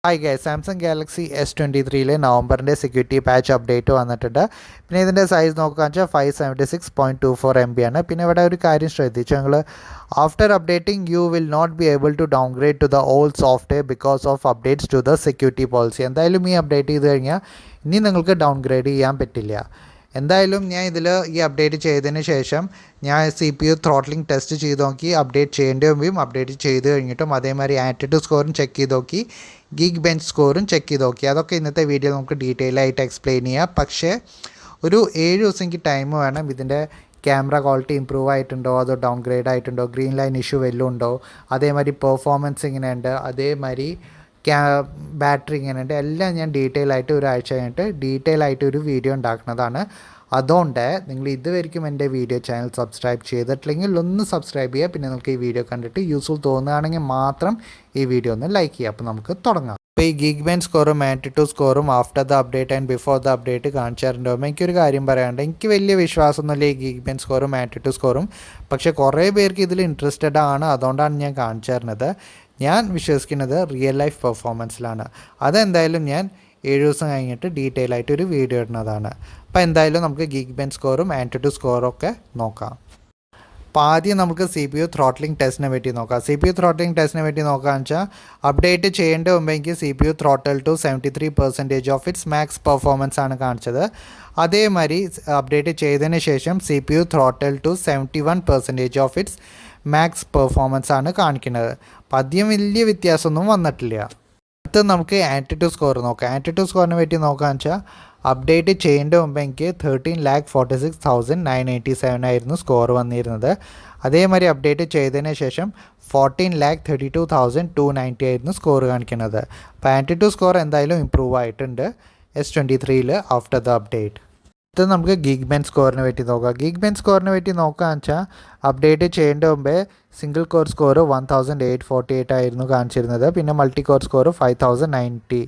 Hi guys, Samsung Galaxy S23 നവംബറിൻ്റെ security patch update വന്നിട്ടുണ്ട്. പിന്നെ ഇതിൻ്റെ സൈസ് നോക്കുകയെന്ന് വെച്ചാൽ 576.24 MB ആണ്. പിന്നെ ഇവിടെ ഒരു കാര്യം ശ്രദ്ധിച്ചു ഞങ്ങൾ, after updating you will not be able to downgrade to the old software because of updates to the security policy. എന്തായാലും ഈ അപ്ഡേറ്റ് ചെയ്ത് കഴിഞ്ഞാൽ ഇനി നിങ്ങൾക്ക് ഡൗൺഗ്രേഡ് ചെയ്യാൻ പറ്റില്ല. എന്തായാലും ഞാൻ ഇതിൽ ഈ അപ്ഡേറ്റ് ചെയ്തതിന് ശേഷം ഞാൻ CPU ത്രോട്ട്ലിംഗ് ടെസ്റ്റ് ചെയ്ത് നോക്കി. അപ്ഡേറ്റ് ചെയ്യേണ്ടി വരുമ്പോൾ അപ്ഡേറ്റ് ചെയ്ത് കഴിഞ്ഞിട്ടും അതേമാതിരി ആറ്റിറ്റ്യൂഡ് സ്കോറും ചെക്ക് ചെയ്ത് നോക്കി, ഗീഗ് ബെഞ്ച് സ്കോറും ചെക്ക് ചെയ്ത് നോക്കി. അതൊക്കെ ഇന്നത്തെ വീഡിയോ നമുക്ക് ഡീറ്റെയിൽ ആയിട്ട് എക്സ്പ്ലെയിൻ ചെയ്യാം. പക്ഷേ ഒരു 7 ദിവസം എനിക്ക് ടൈം വേണം. ഇതിൻ്റെ ക്യാമറ ക്വാളിറ്റി ഇമ്പ്രൂവ് ആയിട്ടുണ്ടോ, അതോ ഡൗൺഗ്രേഡ് ആയിട്ടുണ്ടോ, ഗ്രീൻ ലൈൻ ഇഷ്യൂ വല്ലതും ഉണ്ടോ, അതേമാതിരി പെർഫോമൻസ് ഇങ്ങനെയുണ്ട്, അതേമാതിരി ബാറ്ററി ഇങ്ങനെയുണ്ട്, എല്ലാം ഞാൻ ഡീറ്റെയിൽ ആയിട്ട് ഒരാഴ്ച കഴിഞ്ഞിട്ട് ഡീറ്റെയിൽ ആയിട്ട് ഒരു വീഡിയോ ഉണ്ടാക്കുന്നതാണ്. അതുകൊണ്ട് നിങ്ങൾ ഇതുവരെയും എൻ്റെ വീഡിയോ ചാനൽ സബ്സ്ക്രൈബ് ചെയ്തിട്ടില്ലെങ്കിൽ ഒന്ന് സബ്സ്ക്രൈബ് ചെയ്യുക. പിന്നെ നിങ്ങൾക്ക് ഈ വീഡിയോ കണ്ടിട്ട് യൂസ്ഫുൾ തോന്നുകയാണെങ്കിൽ മാത്രം ഈ വീഡിയോ ഒന്ന് ലൈക്ക് ചെയ്യുക. അപ്പോൾ നമുക്ക് തുടങ്ങാം. ഇപ്പോൾ ഈ ഗീഗ് ബെഞ്ച് സ്കോറും ആറ്റിറ്റ്യൂഡ് സ്കോറും after the update and before the update കാണിച്ചാറുണ്ടാകുമ്പോൾ എനിക്കൊരു കാര്യം പറയാനുണ്ട്. എനിക്ക് വലിയ വിശ്വാസമൊന്നുമില്ല ഈ ഗീഗ് ബെഞ്ച് സ്കോറും ആറ്റിറ്റ്യൂഡ് സ്കോറും. പക്ഷേ കുറേ പേർക്ക് ഇതിൽ ഇൻട്രസ്റ്റഡ് ആണ്, അതുകൊണ്ടാണ് ഞാൻ കാണിച്ചു തരുന്നത്. ഞാൻ വിശ്വസിക്കുന്നത് റിയൽ ലൈഫ് പെർഫോമൻസിലാണ്. അതെന്തായാലും ഞാൻ 7 ദിവസം കഴിഞ്ഞിട്ട് ഡീറ്റെയിൽ ആയിട്ട് ഒരു വീഡിയോ ഇടുന്നതാണ്. അപ്പോൾ എന്തായാലും നമുക്ക് ഗീഗ് ബെഞ്ച് സ്കോറും ആറ്റിറ്റ്യൂഡ് സ്കോറും ഒക്കെ നോക്കാം. അപ്പോൾ ആദ്യം നമുക്ക് CPU ത്രോട്ട്ലിംഗ് ടെസ്റ്റിനെ പറ്റി നോക്കാം. CPU ത്രോട്ട്ലിംഗ് ടെസ്റ്റിനെ പറ്റി നോക്കുകയെന്ന് വെച്ചാൽ അപ്ഡേറ്റ് ചെയ്യേണ്ട മുമ്പ് എനിക്ക് CPU throttle to 73% of its max performance ആണ് കാണിച്ചത്. അതേമാതിരി അപ്ഡേറ്റ് ചെയ്തതിന് ശേഷം CPU throttle to 71% of its max performance ആണ് കാണിക്കുന്നത്. അപ്പം അധികം വലിയ വ്യത്യാസമൊന്നും വന്നിട്ടില്ല. അടുത്ത് നമുക്ക് ആറ്റിറ്റ്യൂഡ് സ്കോർ നോക്കാം. ആറ്റിറ്റ്യൂഡ് സ്കോറിനെ പറ്റി നോക്കുകയെന്ന് വെച്ചാൽ അപ്ഡേറ്റ് ചെയ്യേണ്ട മുമ്പ് എനിക്ക് 13,46,987 ആയിരുന്നു സ്കോർ വന്നിരുന്നത്. അതേമാതിരി അപ്ഡേറ്റ് ചെയ്തതിന് ശേഷം 14,32,290 ആയിരുന്നു സ്കോർ കാണിക്കുന്നത്. അപ്പോൾ ആറ്റിറ്റ്യൂഡ് സ്കോർ എന്തായാലും ഇമ്പ്രൂവ് ആയിട്ടുണ്ട് S23 ആഫ്റ്റർ ദ അപ്ഡേറ്റ്. ഇത് നമുക്ക് ഗീഗ് ബെഞ്ച് സ്കോറിനെ പറ്റി നോക്കാം. ഗീഗ് ബെഞ്ച് സ്കോറിനെ പറ്റി നോക്കുകയെന്ന് വെച്ചാൽ അപ്ഡേറ്റ് ചെയ്യേണ്ട മുമ്പേ സിംഗിൾ കോർ സ്കോർ 1848 ആയിരുന്നു കാണിച്ചിരുന്നത്. പിന്നെ മൾട്ടി കോർ സ്കോർ 5090.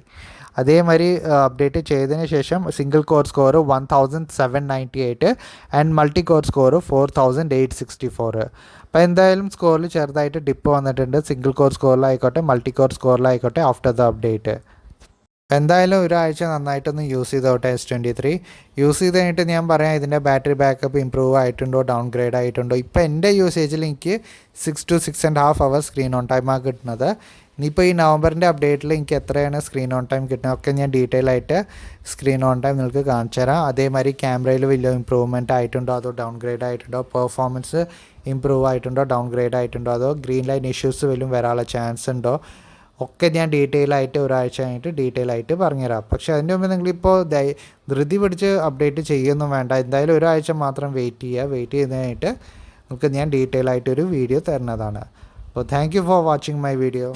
അതേമാതിരി അപ്ഡേറ്റ് ചെയ്തതിന് ശേഷം single core score 1798 and multi core score 4864. അപ്പോൾ എന്തായാലും സ്കോറിൽ ചെറുതായിട്ട് ഡിപ്പ് വന്നിട്ടുണ്ട്, സിംഗിൾ കോർ സ്കോറിലായിക്കോട്ടെ മൾട്ടി കോർ സ്കോറിലായിക്കോട്ടെ ആഫ്റ്റർ ദ അപ്ഡേറ്റ്. എന്തായാലും ഒരാഴ്ച നന്നായിട്ടൊന്ന് യൂസ് ചെയ്തോട്ടെ S23. യൂസ് ചെയ്ത് കഴിഞ്ഞിട്ട് ഞാൻ പറയാം ഇതിൻ്റെ ബാറ്ററി ബാക്കപ്പ് ഇമ്പ്രൂവ് ആയിട്ടുണ്ടോ ഡൗൺഗ്രേഡ് ആയിട്ടുണ്ടോ. ഇപ്പോൾ എൻ്റെ യൂസേജിൽ എനിക്ക് 6 to 6.5 hours സ്ക്രീൻ ഓൺ ടൈമാണ് കിട്ടുന്നത്. ഇനിയിപ്പോൾ ഈ നവംബറിൻ്റെ അപ്ഡേറ്റിൽ എനിക്ക് എത്രയാണ് സ്ക്രീൻ ഓൺ ടൈം കിട്ടുന്നത് ഒക്കെ ഞാൻ ഡീറ്റെയിൽ ആയിട്ട് സ്ക്രീൻ ഓൺ ടൈം നിങ്ങൾക്ക് കാണിച്ചു തരാം. അതേമാതിരി ക്യാമറയിൽ വലിയ ഇമ്പ്രൂവ്മെൻറ്റ് ആയിട്ടുണ്ടോ, അതോ ഡൗൺഗ്രേഡ് ആയിട്ടുണ്ടോ, പെർഫോമൻസ് ഇമ്പ്രൂവ് ആയിട്ടുണ്ടോ ഡൗൺഗ്രേഡ് ആയിട്ടുണ്ടോ, അതോ ഗ്രീൻ ലൈൻ ഇഷ്യൂസ് വല്ലതും വരാനുള്ള ചാൻസ് ഉണ്ടോ ഒക്കെ ഞാൻ ഡീറ്റെയിൽ ആയിട്ട് ഒരാഴ്ച കഴിഞ്ഞിട്ട് ഡീറ്റെയിൽ ആയിട്ട് പറഞ്ഞുതരാം. പക്ഷേ അതിൻ്റെ മുമ്പ് നിങ്ങളിപ്പോൾ ധൃതി പിടിച്ച് അപ്ഡേറ്റ് ചെയ്യൊന്നും വേണ്ട. എന്തായാലും ഒരാഴ്ച മാത്രം വെയിറ്റ് ചെയ്യുക. വെയിറ്റ് ചെയ്ത് കഴിഞ്ഞിട്ട് നിങ്ങൾക്ക് ഞാൻ ഡീറ്റെയിൽ ആയിട്ടൊരു വീഡിയോ തരുന്നതാണ്. അപ്പോൾ thank you for watching my video.